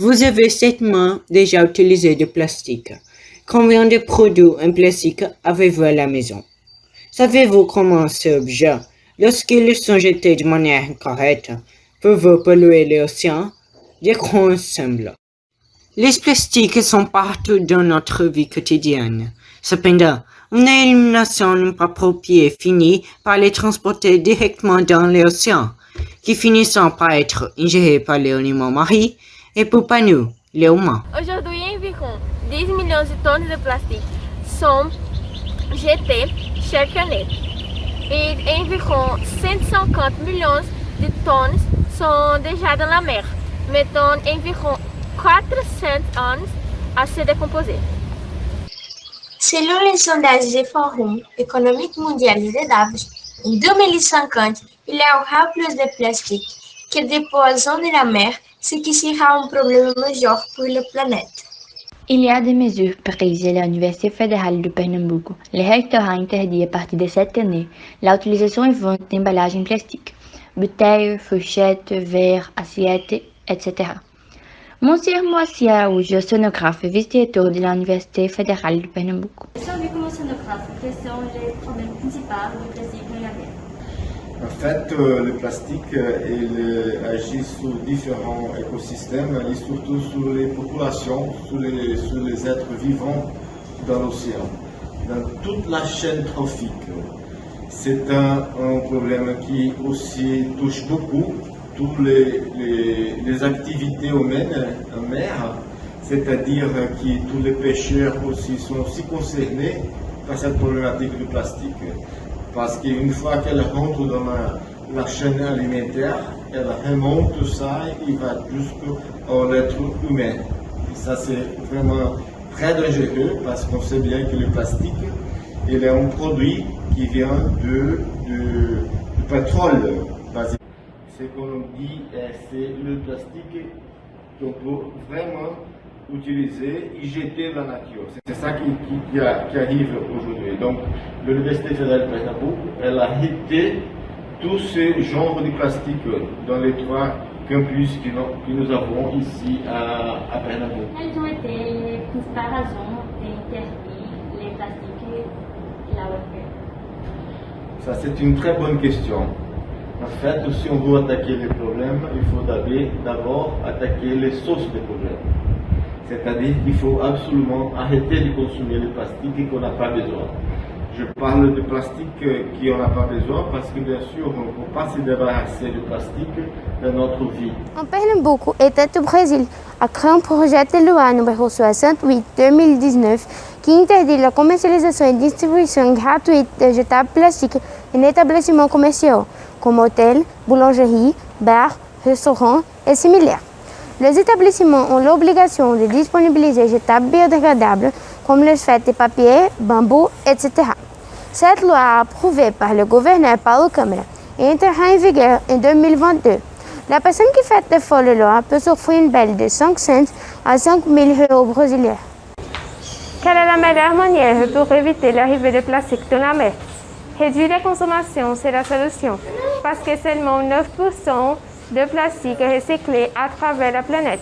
Vous avez certainement déjà utilisé du plastique. Combien de produits en plastique avez-vous à la maison? Savez-vous comment ces objets, lorsqu'ils sont jetés de manière incorrecte, peuvent polluer l'océan? Des grands ensembles. Les plastiques sont partout dans notre vie quotidienne. Cependant, une élimination appropriée finit par les transporter directement dans l'océan, qui finissent par être ingérés par les animaux marins et pas nous, les humains. Aujourd'hui, environ 10 millions de tonnes de plastique sont jetées chaque année et environ 150 millions de tonnes sont déjà dans la mer, mettant environ 400 ans à se décomposer. Selon les sondages du Forum économique mondial des dados, en 2050, il y aura plus de plastique que de poissons de la mer, ce qui sera un problème majeur pour la planète. Il y a des mesures prises à l'Université fédérale de Pernambuco. Le rectorat interdit à partir de cette année l'utilisation et vente d'emballages en plastique, bouteilles, fourchettes, verres, assiettes, etc. Monsieur Moacir Araújo, sonographe et vice-directeur de l'Université fédérale de Pernambuco. Sabe como sonographe, quels sont les problèmes principaux du plastique dans la mer? En fait, le plastique il agit sur différents écosystèmes et surtout sur les populations, sur les êtres vivants dans l'océan, dans toute la chaîne trophique. C'est un problème qui aussi touche beaucoup toutes les activités humaines en mer, c'est-à-dire que tous les pêcheurs aussi sont aussi concernés par cette problématique du plastique. Parce qu'une fois qu'elle rentre dans la chaîne alimentaire, elle remonte ça et va jusqu'à l'être humain. Et ça, c'est vraiment très dangereux parce qu'on sait bien que le plastique, il est un produit qui vient du pétrole. Ce qu'on dit, c'est le plastique qu'on peut vraiment utiliser et jeter dans la nature. C'est ça qui arrive aujourd'hui. Donc, l'Université fédérale de Pernambuco, elle a arrêté tous ces genres de plastique dans les 3 campus que nous avons ici à Pernambuco. Quelles ont été les principales raisons d'interdire les plastiques et la web? Ça, c'est une très bonne question. En fait, si on veut attaquer les problèmes, il faut d'abord attaquer les sources des problèmes. C'est-à-dire qu'il faut absolument arrêter de consommer le plastique qu'on n'a pas besoin. Je parle de plastique qu'on n'a pas besoin parce que bien sûr, on ne peut pas se débarrasser du plastique dans notre vie. En Pernambuco et au Brésil, a créé un projet de loi numéro 68/2019 qui interdit la commercialisation et distribution gratuite de jetables plastiques en établissements commerciaux comme hôtels, boulangeries, bars, restaurants et similaires. Les établissements ont l'obligation de disponibiliser jetables biodégradables comme les feuilles de papier, bambou, etc. Cette loi approvée par le gouverneur Paulo Câmara entrera en vigueur en 2022. La personne qui fait défaut de la loi peut s'offrir une balle de 500 à 5 000 euros brésiliens. Quelle est la meilleure manière pour éviter l'arrivée de plastique dans la mer? Réduire la consommation, c'est la solution, parce que seulement 9% de plastique est recyclé à travers la planète.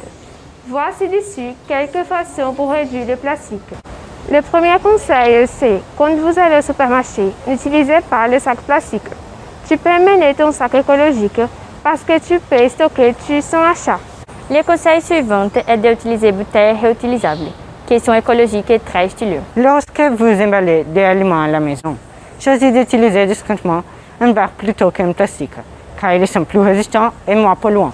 Voici dessus quelques façons pour réduire le plastique. Le premier conseil, c'est quand vous allez au supermarché, n'utilisez pas le sac plastique. Tu peux mener ton sac écologique parce que tu peux stocker son achat. Le conseil suivant est d'utiliser bouteilles réutilisables, qui sont écologiques et très stylieuses. Lorsque vous emballez des aliments à la maison, choisissez d'utiliser discrètement un verre plutôt qu'un plastique, car ils sont plus résistants et moins polluants.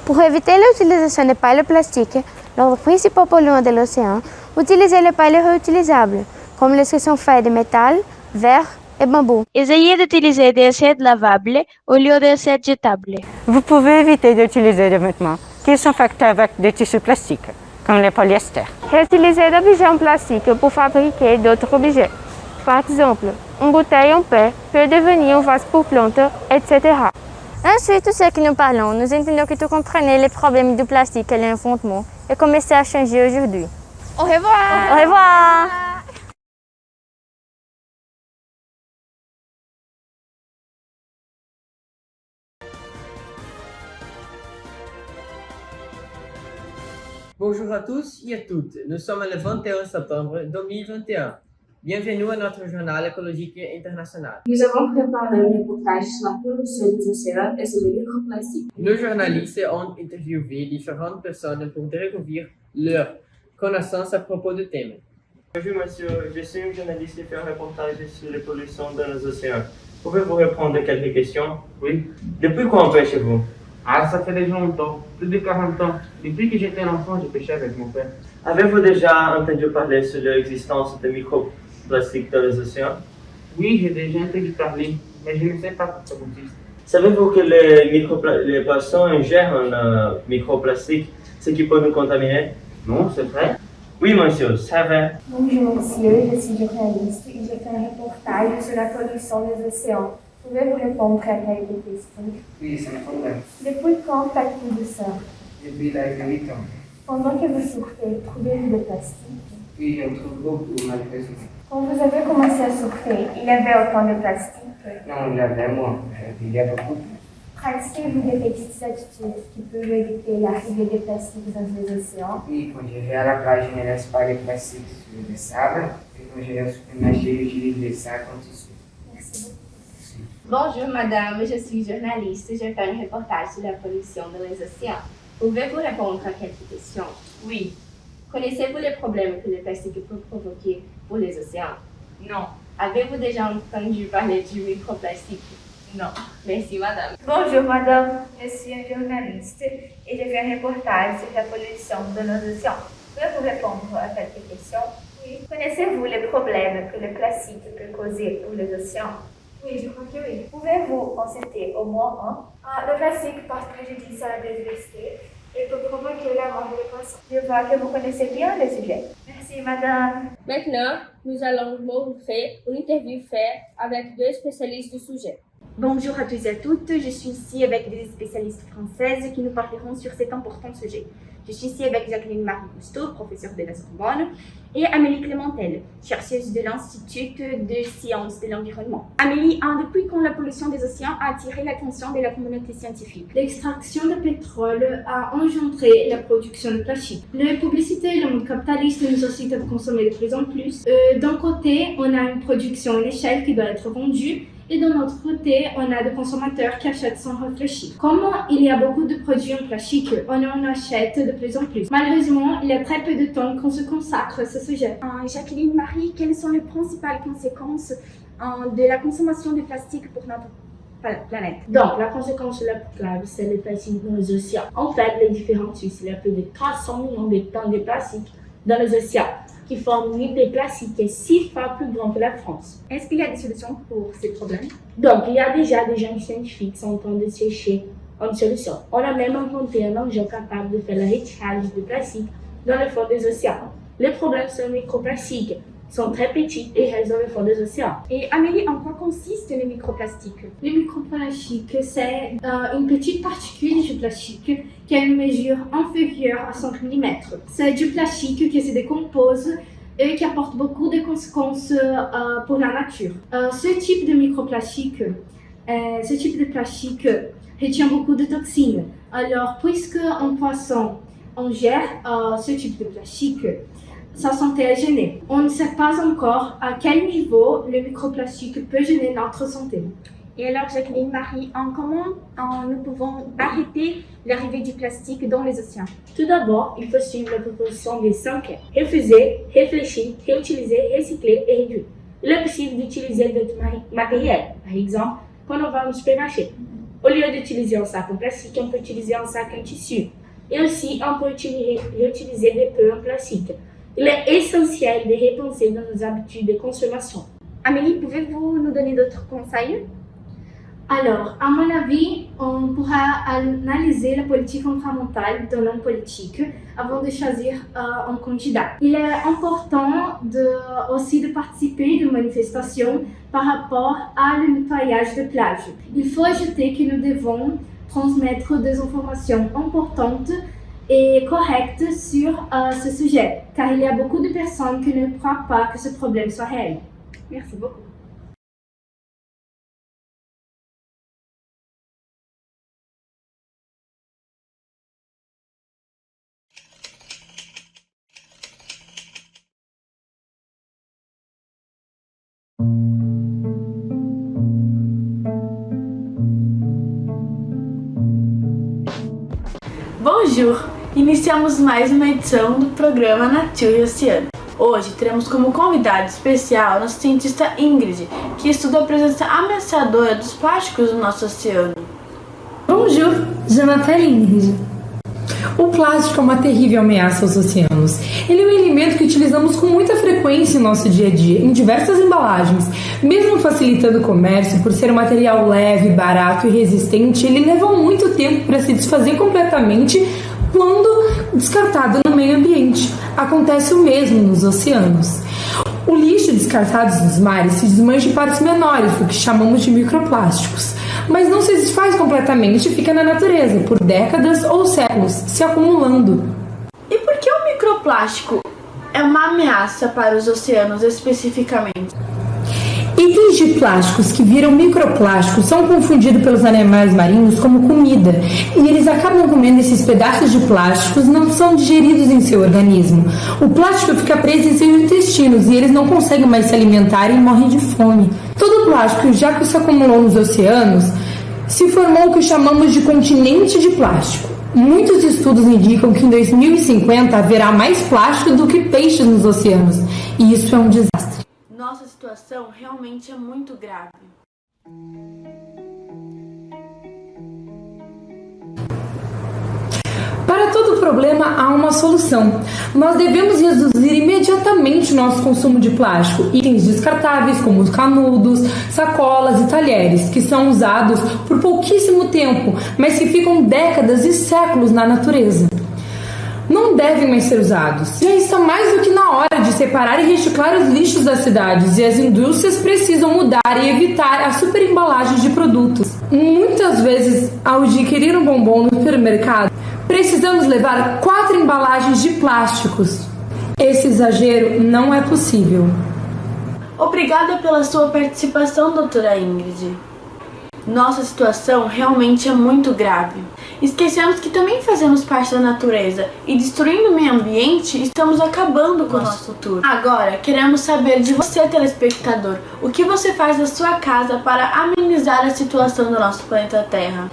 Pour éviter l'utilisation des pailles plastiques, l'un des principaux polluants de l'océan, utilisez les pailles réutilisables, comme les qui sont faites de métal, verre et bambou. Essayez d'utiliser des assiettes lavables au lieu d'assiettes jetables. Vous pouvez éviter d'utiliser des vêtements qui sont faits avec des tissus plastiques, comme le polyester. Réutilisez des objets en plastique pour fabriquer d'autres objets. Par exemple, une bouteille en paix peut devenir un vase pour plantes, etc. Ensuite, tout ce que nous parlons, nous entendons que tu comprenez les problèmes du plastique et l'enfouissement et commencez à changer aujourd'hui. Au revoir! Au revoir! Bonjour à tous et à toutes. Nous sommes le 21 septembre 2021. Bienvenue à notre journal écologique international. Nous avons préparé un reportage sur la pollution des océans et sur les microplastiques. Nos journalistes ont interviewé différentes personnes pour découvrir leurs connaissances à propos du thème. Bonjour monsieur, je suis un journaliste et fais un reportage sur les pollutions dans les océans. Pouvez-vous répondre à quelques questions? Oui. Depuis quand pêchez-vous? Ah, ça fait déjà longtemps, plus de 40 ans. Depuis que j'étais un enfant, je pêchais avec mon père. Avez-vous déjà entendu parler sur l'existence de microplastiques dans les océans? Oui, j'ai déjà entendu parler, mais je ne sais pas comment ça consiste. Savez-vous que les poissons ingèrent un microplastique, ce qui peut nous contaminer? Non, c'est vrai? Oui monsieur, c'est vrai. Bonjour monsieur, je suis journaliste et je fais un reportage sur la pollution des océans. Pouvez-vous répondre à quelques questions? Oui, c'est un problème. Depuis quand faites-vous de surf? Depuis l'âge de 8 ans. Pendant que vous surfez, trouvez-vous des plastiques? Oui, j'en trouve beaucoup, malheureusement. Quand vous avez commencé à surfer, il y avait autant de plastique? Non, il y avait moins, il y a beaucoup. Pratiquez-vous des petites habitudes qui peuvent éviter l'arrivée des plastiques dans les océans? Oui, quand je vais à la plage, je ne laisse pas les plastiques sur le sable. Et quand je vais au supermarché, j'utilise les sacs en tissu. Merci beaucoup. Bonjour madame, je suis journaliste, je fais un reportage sur la pollution dans les océans. Pouvez-vous répondre à quelques questions? Oui. Connaissez-vous les problèmes que le plastique peut provoquer pour les océans? Non. Avez-vous déjà entendu parler du microplastique? Non. Merci madame. Bonjour madame, je suis un journaliste et je fais un reportage sur la pollution de nos océans. Pouvez-vous répondre à quelques questions? Oui. Connaissez-vous les problèmes que le plastique peut causer pour les océans? Oui, je crois que oui. Pouvez-vous en citer au moins un? Le plastique porte préjudice à la biodiversité et peut provoquer la mort des poissons. Je vois que vous connaissez bien le sujet. Merci madame. Maintenant, nous allons vous montrer une interview faite avec deux spécialistes du sujet. Bonjour à tous et à toutes, je suis ici avec des spécialistes françaises qui nous parleront sur cet important sujet. Je suis ici avec Jacqueline Marie Cousteau, professeure de la Sorbonne, et Amélie Clémentel, chercheuse de l'Institut de sciences de l'environnement. Amélie, depuis quand la pollution des océans a attiré l'attention de la communauté scientifique? L'extraction de pétrole a engendré la production de plastique. La publicité et le monde capitaliste nous incitent à consommer de plus en plus. D'un côté, on a une production à l'échelle qui doit être vendue, et de l'autre côté, on a des consommateurs qui achètent sans réfléchir. Comme il y a beaucoup de produits en plastique, on en achète de plus en plus. Malheureusement, il y a très peu de temps qu'on se consacre à ce sujet. Jacqueline Marie, quelles sont les principales conséquences de la consommation de plastique pour notre planète? Donc, la conséquence la plus grave, c'est le plastique dans les océans. En fait, les différents il y a plus de 300 millions de tonnes de plastique dans les océans, qui forment une des plastiques qui est 6 fois plus grande que la France. Est-ce qu'il y a des solutions pour ces problèmes? Donc, il y a déjà des gens scientifiques qui sont en train de chercher une solution. On a même inventé un engin capable de faire le recyclage de plastique dans le fond des océans. Les problèmes sont les microplastiques, qui sont très petits et restent dans le fond des océans. Et Amélie, en quoi consistent les microplastiques? Les microplastiques, c'est une petite particule de plastique qui a une mesure inférieure à 5 mm. C'est du plastique qui se décompose et qui apporte beaucoup de conséquences pour la nature. Ce type de plastique retient beaucoup de toxines. Alors, puisque un poisson ingère ce type de plastique, sa santé est gênée. On ne sait pas encore à quel niveau le microplastique peut gêner notre santé. Et alors, Jacqueline Marie, comment nous pouvons arrêter l'arrivée du plastique dans les océans? Tout d'abord, il faut suivre la proposition des 5 refuser, réfléchir, réutiliser, recycler et réduire. Il est possible d'utiliser d'autres matériels, par exemple, quand on va au supermarché. Au lieu d'utiliser un sac en plastique, on peut utiliser un sac en tissu. Et aussi, on peut réutiliser des peu en plastique. Il est essentiel de repenser dans nos habitudes de consommation. Amélie, pouvez-vous nous donner d'autres conseils? Alors, à mon avis, on pourra analyser la politique environnementale d'un homme politique avant de choisir un candidat. Il est important aussi de participer de manifestations par rapport à le nettoyage de plages. Il faut ajouter que nous devons transmettre des informations importantes et correctes sur ce sujet, car il y a beaucoup de personnes qui ne croient pas que ce problème soit réel. Merci beaucoup. Bonjour! Iniciamos mais uma edição do programa Nature e Oceano. Hoje teremos como convidada especial a nossa cientista Ingrid, que estuda a presença ameaçadora dos plásticos no nosso oceano. Bonjour, je m'appelle Ingrid. O plástico é uma terrível ameaça aos oceanos. Ele é um elemento que utilizamos com muita frequência em nosso dia a dia, em diversas embalagens. Mesmo facilitando o comércio, por ser um material leve, barato e resistente, ele leva muito tempo para se desfazer completamente quando descartado no meio ambiente. Acontece o mesmo nos oceanos. O lixo descartado nos mares se desmancha em partes menores, o que chamamos de microplásticos. Mas não se desfaz completamente e fica na natureza por décadas ou séculos, se acumulando. E por que o microplástico é uma ameaça para os oceanos especificamente? Itens de plásticos que viram microplásticos são confundidos pelos animais marinhos como comida, e eles acabam comendo esses pedaços de plásticos e não são digeridos em seu organismo. O plástico fica preso em seus intestinos e eles não conseguem mais se alimentar e morrem de fome. Todo o plástico, já que se acumulou nos oceanos, se formou o que chamamos de continente de plástico. Muitos estudos indicam que em 2050 haverá mais plástico do que peixes nos oceanos, e isso é um desastre. Nossa situação realmente é muito grave. Para todo problema há uma solução. Nós devemos reduzir imediatamente o nosso consumo de plástico. Itens descartáveis como os canudos, sacolas e talheres, que são usados por pouquíssimo tempo, mas que ficam décadas e séculos na natureza. Não devem mais ser usados. Já está mais do que na hora de separar e reciclar os lixos das cidades, e as indústrias precisam mudar e evitar a superembalagem de produtos. Muitas vezes, ao adquirir um bombom no supermercado, precisamos levar 4 embalagens de plásticos. Esse exagero não é possível. Obrigada pela sua participação, doutora Ingrid. Nossa situação realmente é muito grave. Esquecemos que também fazemos parte da natureza e, destruindo o meio ambiente, estamos acabando com o nosso futuro. Agora, queremos saber de você, telespectador, o que você faz na sua casa para amenizar a situação do nosso planeta Terra.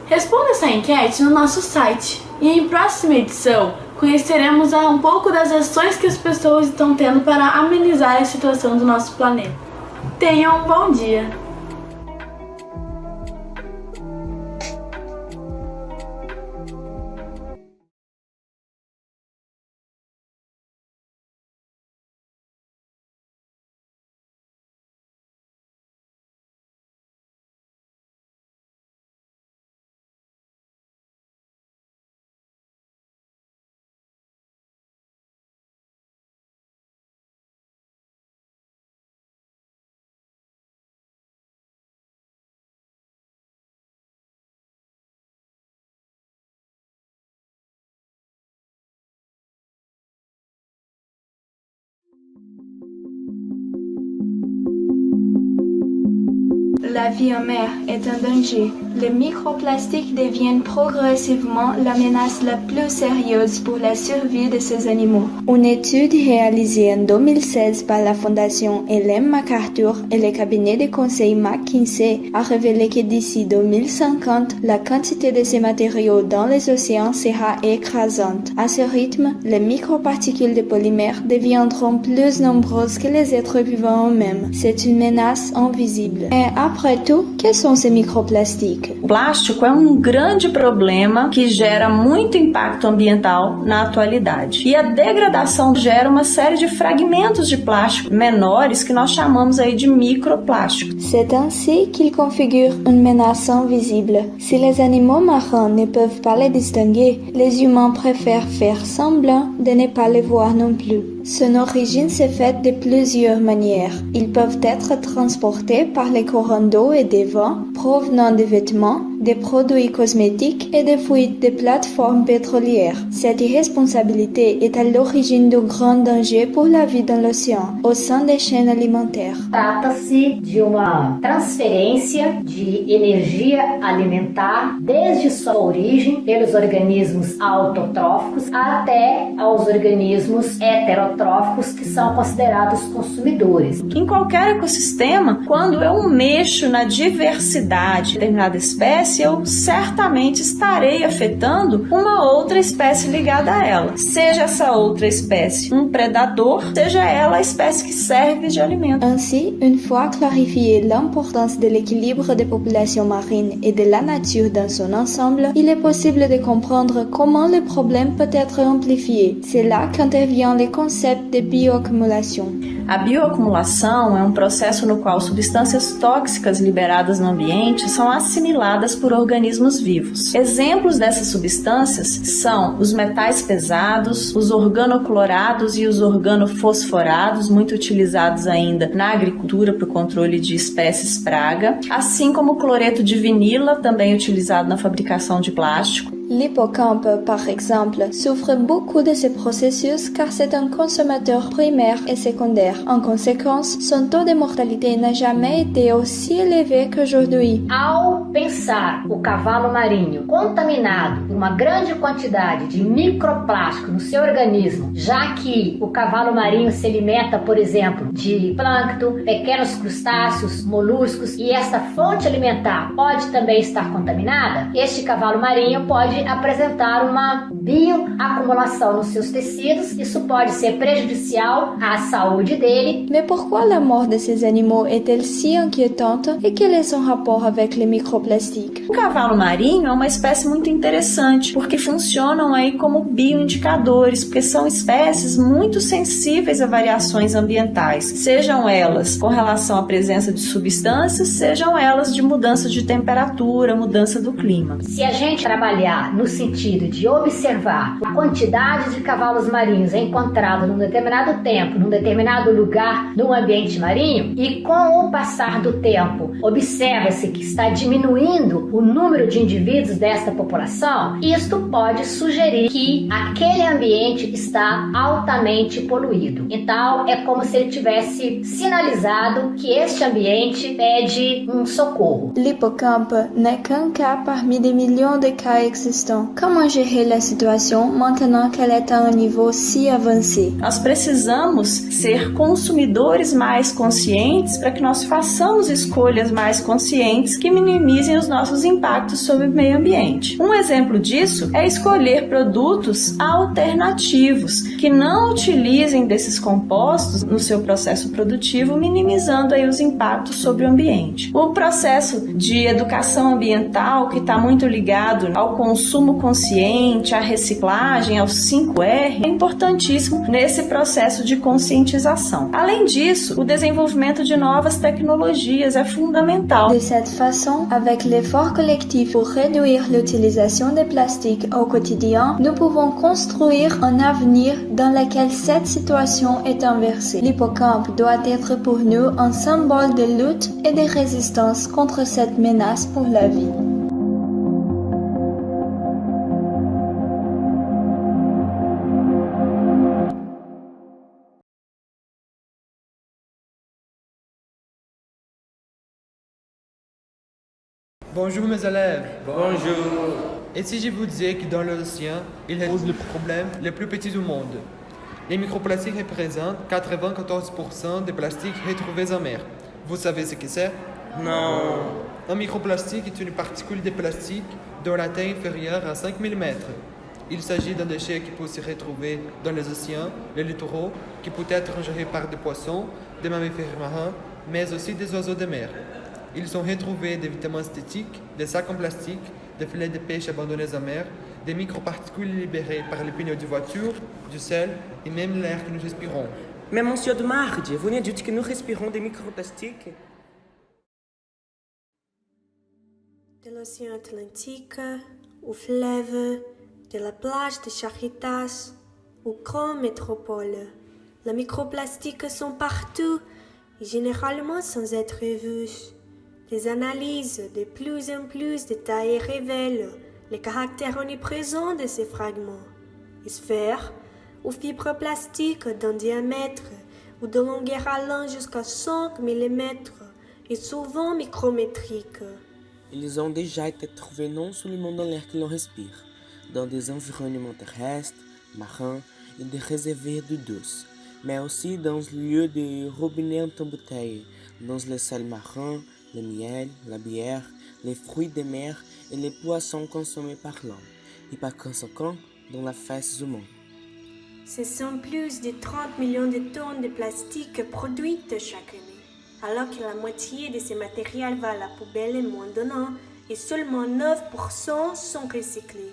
Responda essa enquete no nosso site e em próxima edição conheceremos um pouco das ações que as pessoas estão tendo para amenizar a situação do nosso planeta. Tenham um bom dia! La vie en mer est un danger. Les microplastiques deviennent progressivement la menace la plus sérieuse pour la survie de ces animaux. Une étude réalisée en 2016 par la Fondation Ellen MacArthur et le cabinet de conseil McKinsey a révélé que d'ici 2050, la quantité de ces matériaux dans les océans sera écrasante. À ce rythme, les microparticules de polymères deviendront plus nombreuses que les êtres vivants eux-mêmes. C'est une menace invisible. Et après tout, quels sont ces microplastiques? O plástico é um grande problema que gera muito impacto ambiental na atualidade. E a degradação gera uma série de fragmentos de plástico menores que nós chamamos aí de microplásticos. C'est ainsi qu'ils configurent une menace invisible. Si les animaux marins ne peuvent pas les distinguer, les humains préfèrent faire semblant de ne pas les voir non plus. Son origine s'est faite de plusieurs manières. Ils peuvent être transportés par les courants d'eau et des vents provenant des vêtements, des produits cosmétiques et des fuites des plateformes pétrolières. Cette irresponsabilité est à l'origine de grands dangers pour la vie dans l'océan, au sein des chaînes alimentaires. Trata-se de uma transferência de energia alimentar desde sua origem pelos organismos autotróficos até aos organismos heterotróficos. eutróficos que são considerados consumidores. Em qualquer ecossistema, quando eu mexo na diversidade de determinada espécie, eu certamente estarei afetando uma outra espécie ligada a ela. Seja essa outra espécie um predador, seja ela a espécie que serve de alimento. Ainsi, une fois clarifiée l'importance de l'équilibre des populations marines et de la nature dans son ensemble, il est possible de comprendre comment le problème peut être amplifié. C'est là qu'intervient le concept de bioaccumulation. A bioacumulação é um processo no qual substâncias tóxicas liberadas no ambiente são assimiladas por organismos vivos. Exemplos dessas substâncias são os metais pesados, os organoclorados e os organofosforados, muito utilizados ainda na agricultura para o controle de espécies praga, assim como o cloreto de vinila, também utilizado na fabricação de plástico. L'hippocampe, par exemple, souffre beaucoup de ces processus car c'est un consommateur primaire et secondaire. En conséquence, son taux de mortalité n'a jamais été aussi élevé qu'aujourd'hui. Ao pensar o cavalo marinho contaminado por uma grande quantidade de microplástico no seu organismo, já que o cavalo marinho se alimenta, por exemplo, de plâncton, pequenos crustáceos, moluscos, e esta fonte alimentar pode também estar contaminada, este cavalo marinho pode apresentar uma bioacumulação nos seus tecidos. Isso pode ser prejudicial à saúde dele. Mais pourquoi la mort de ces animaux est-elle si inquiétante et quel est son rapport avec les microplastiques? O cavalo marinho é uma espécie muito interessante porque funcionam aí como bioindicadores, porque são espécies muito sensíveis a variações ambientais, sejam elas com relação à presença de substâncias, sejam elas de mudança de temperatura, mudança do clima. Se a gente trabalhar no sentido de observar a quantidade de cavalos marinhos encontrados num determinado tempo, num determinado lugar, num ambiente marinho, e com o passar do tempo observa-se que está diminuindo o número de indivíduos desta população, isto pode sugerir que aquele ambiente está altamente poluído. Então, é como se ele tivesse sinalizado que este ambiente pede um socorro. L'hippocampe n'est qu'un cas parmi des millions de cas existants. Comment gérer la situation maintenant qu'elle est à un niveau si avancé? Nós precisamos ser consumidores mais conscientes para que nós façamos escolhas mais conscientes que minimizem os nossos impactos sobre o meio ambiente. Um exemplo disso é escolher produtos alternativos que não utilizem desses compostos no seu processo produtivo, minimizando aí os impactos sobre o ambiente. O processo de educação ambiental, que está muito ligado ao consumo consciente, à reciclagem, aos 5R, é importantíssimo nesse processo de conscientização. Além disso, o desenvolvimento de novas tecnologias é fundamental. De cette façon, avec l'effort collectif pour réduire l'utilisation des plastiques au quotidien, nous pouvons construire un avenir dans lequel cette situation est inversée. L'hippocampe doit être pour nous un symbole de lutte et de résistance contre cette menace pour la vie. Bonjour mes élèves. Bonjour. Et si je vous disais que dans l'océan, il pose le problème le plus petit du monde? Les microplastiques représentent 94% des plastiques retrouvés en mer. Vous savez ce que c'est? Non. Un microplastique est une particule de plastique dont la taille est inférieure à 5 mm. Il s'agit d'un déchet qui peut se retrouver dans les océans, les littoraux, qui peut être ingéré par des poissons, des mammifères marins, mais aussi des oiseaux de mer. Ils sont retrouvés des vitamines synthétiques, des sacs en plastique, des filets de pêche abandonnés en mer, des microparticules libérées par les pneus de voiture, du sel et même l'air que nous respirons. Mais monsieur de Mardi, vous nous dites que nous respirons des microplastiques? De l'océan Atlantique, au fleuve, de la plage de Charitas, aux grandes métropoles, les microplastiques sont partout et généralement sans être vus. Les analyses de plus en plus détaillées révèlent le caractère omniprésent de ces fragments. Sphères ou fibres plastiques d'un diamètre ou de longueur allant jusqu'à 5 mm et souvent micrométriques. Ils ont déjà été trouvés non seulement dans l'air que l'on respire, dans des environnements terrestres, marins et des réservoirs d'eau douce, mais aussi dans le lieu des robinets en bouteille, dans les sels marins, le miel, la bière, les fruits de mer et les poissons consommés par l'homme, et par conséquent dans la face humaine. Ce sont plus de 30 millions de tonnes de plastique produites chaque année, alors que la moitié de ces matériaux va à la poubelle maintenant et seulement 9% sont recyclés.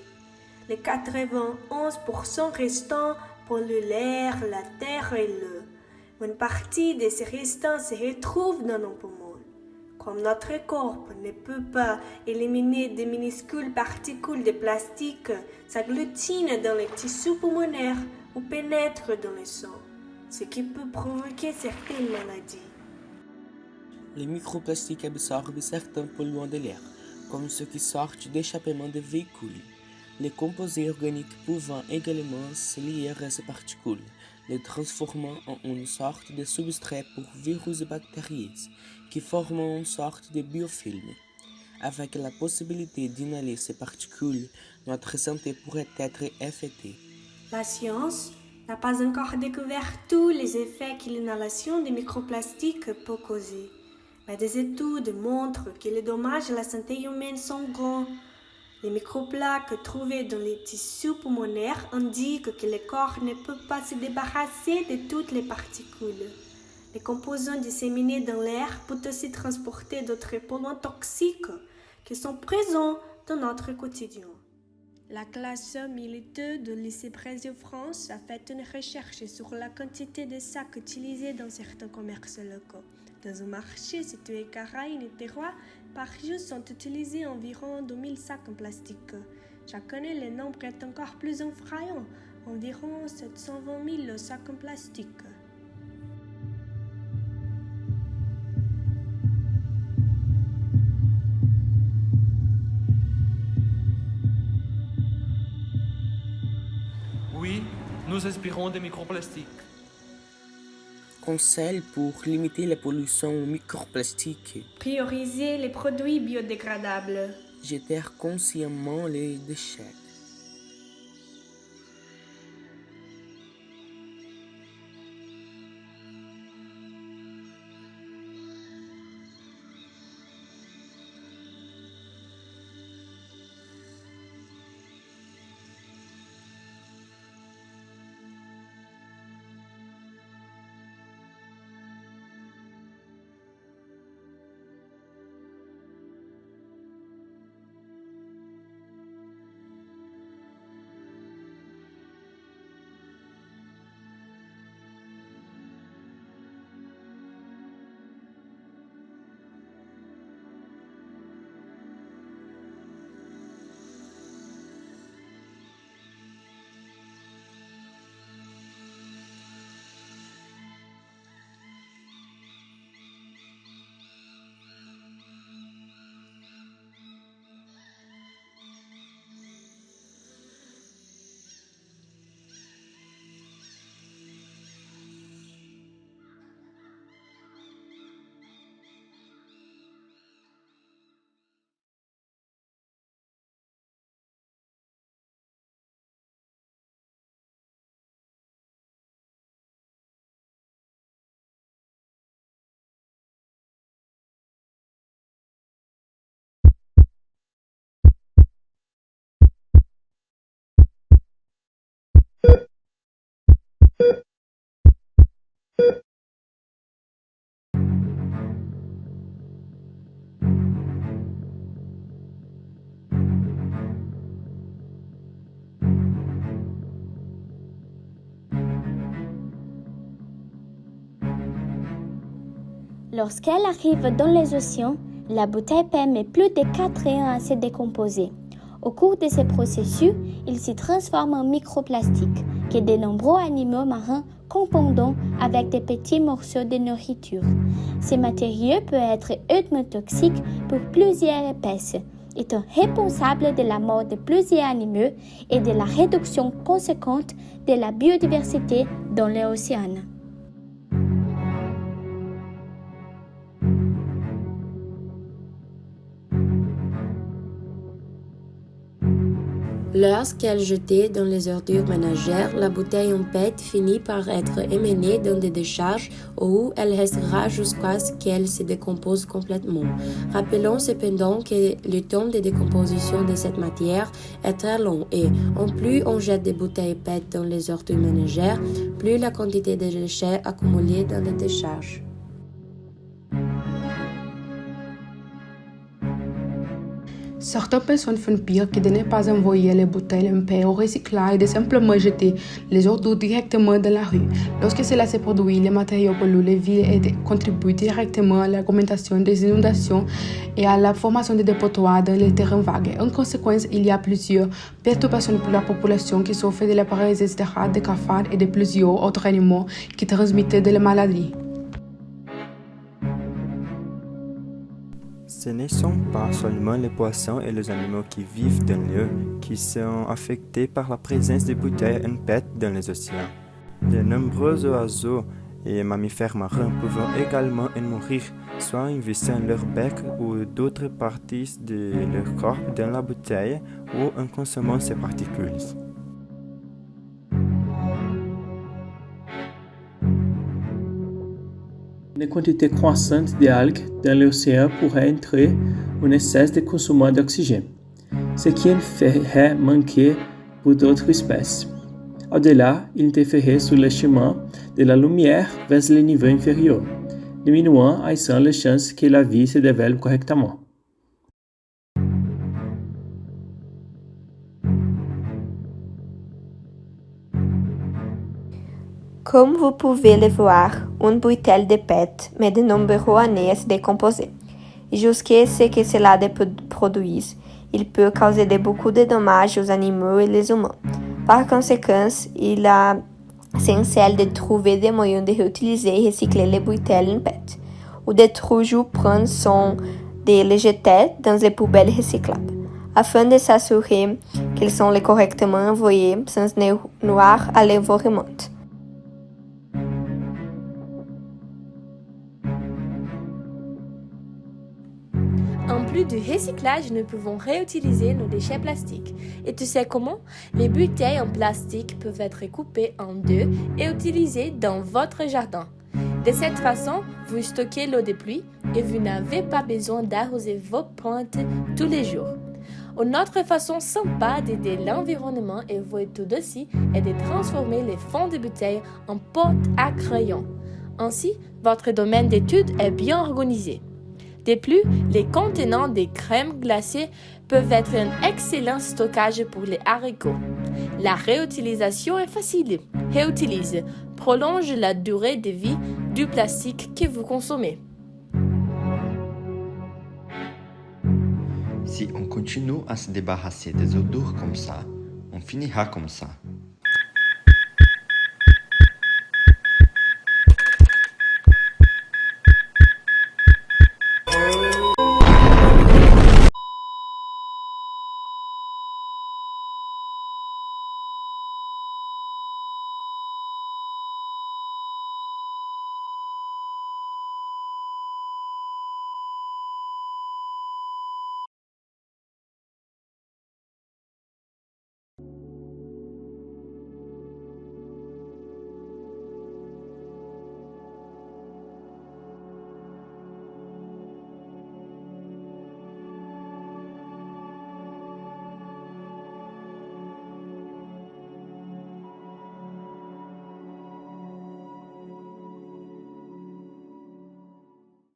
Les 91% restants polluent l'air, la terre et l'eau. Une partie de ces restants se retrouve dans nos poumons. Comme notre corps ne peut pas éliminer de minuscules particules de plastique, s'agglutinent dans les tissus pulmonaires ou pénètrent dans le sang, ce qui peut provoquer certaines maladies. Les microplastiques absorbent certains polluants de l'air, comme ceux qui sortent d'échappements de véhicules. Les composés organiques pouvant également se lier à ces particules, les transformant en une sorte de substrat pour virus et bactéries, qui forment une sorte de biofilm. Avec la possibilité d'inhaler ces particules, notre santé pourrait être affectée. La science n'a pas encore découvert tous les effets que l'inhalation des microplastiques peut causer, mais des études montrent que les dommages à la santé humaine sont grands. Les microplaques trouvées dans les tissus pulmonaires indiquent que le corps ne peut pas se débarrasser de toutes les particules. Les composants disséminés dans l'air peuvent aussi transporter d'autres polluants toxiques qui sont présents dans notre quotidien. La classe militaire de lycée Brésil France a fait une recherche sur la quantité de sacs utilisés dans certains commerces locaux. Dans un marché situé à Caraïbes et Terroir, par jour sont utilisés environ 2000 sacs en plastique. Chaque année, le nombre est encore plus effrayant, environ 720 000 sacs en plastique. Oui, nous aspirons des microplastiques. Conseil pour limiter la pollution aux microplastiques. Prioriser les produits biodégradables. Jeter consciemment les déchets. Lorsqu'elle arrive dans les océans, la bouteille met plus de 4 ans à se décomposer. Au cours de ce processus, il se transforme en microplastique que de nombreux animaux marins confondent avec des petits morceaux de nourriture. Ces matériaux peuvent être hautement toxiques pour plusieurs espèces, étant responsables de la mort de plusieurs animaux et de la réduction conséquente de la biodiversité dans les océans. Lorsqu'elle est jetée dans les ordures ménagères, la bouteille en PET finit par être émenée dans des décharges où elle restera jusqu'à ce qu'elle se décompose complètement. Rappelons cependant que le temps de décomposition de cette matière est très long et, en plus on jette des bouteilles PET dans les ordures ménagères, plus la quantité de déchets accumulés dans les décharges. Certaines personnes font pire que de ne pas envoyer les bouteilles en paix au recyclage et de simplement jeter les ordures directement dans la rue. Lorsque cela se produit, les matériaux polluent les villes et contribuent directement à l'augmentation des inondations et à la formation de dépotoirs dans les terrains vagues. En conséquence, il y a plusieurs perturbations pour la population qui souffre de la paralysie des rats, des cafards et de plusieurs autres animaux qui transmettent de la maladie. Ce ne sont pas seulement les poissons et les animaux qui vivent dans l'eau qui sont affectés par la présence des bouteilles en PET dans les océans. De nombreux oiseaux et mammifères marins peuvent également en mourir, soit en vissant leur bec ou d'autres parties de leur corps dans la bouteille ou en consommant ces particules. Une quantité croissante d'algues dans l'océan pourrait entraîner un excès de consommation d'oxygène, ce qui en ferait manquer pour d'autres espèces. Au-delà, il interférerait sur le chemin de la lumière vers le niveau inférieur, diminuant ainsi les chances que la vie se développe correctement. Comme vous pouvez le voir, une bouteille de PET met de nombreuses années à se décomposer. Jusqu'à ce que cela produise, il peut causer beaucoup de dommages aux animaux et les humains. Par conséquent, il est essentiel de trouver des moyens de réutiliser et recycler les bouteilles en PET, ou de toujours prendre soin de les jeter dans les poubelles recyclables, afin de s'assurer qu'elles sont correctement envoyées sans nuire à l'environnement. En plus du recyclage, nous pouvons réutiliser nos déchets plastiques. Et tu sais comment? Les bouteilles en plastique peuvent être coupées en deux et utilisées dans votre jardin. De cette façon, vous stockez l'eau de pluie et vous n'avez pas besoin d'arroser vos plantes tous les jours. Une autre façon sympa d'aider l'environnement et vous tout aussi est de transformer les fonds de bouteilles en porte à crayon. Ainsi, votre domaine d'étude est bien organisé. De plus, les contenants de crème glacée peuvent être un excellent stockage pour les haricots. La réutilisation est facile. Réutilise, prolonge la durée de vie du plastique que vous consommez. Si on continue à se débarrasser des ordures comme ça, on finira comme ça.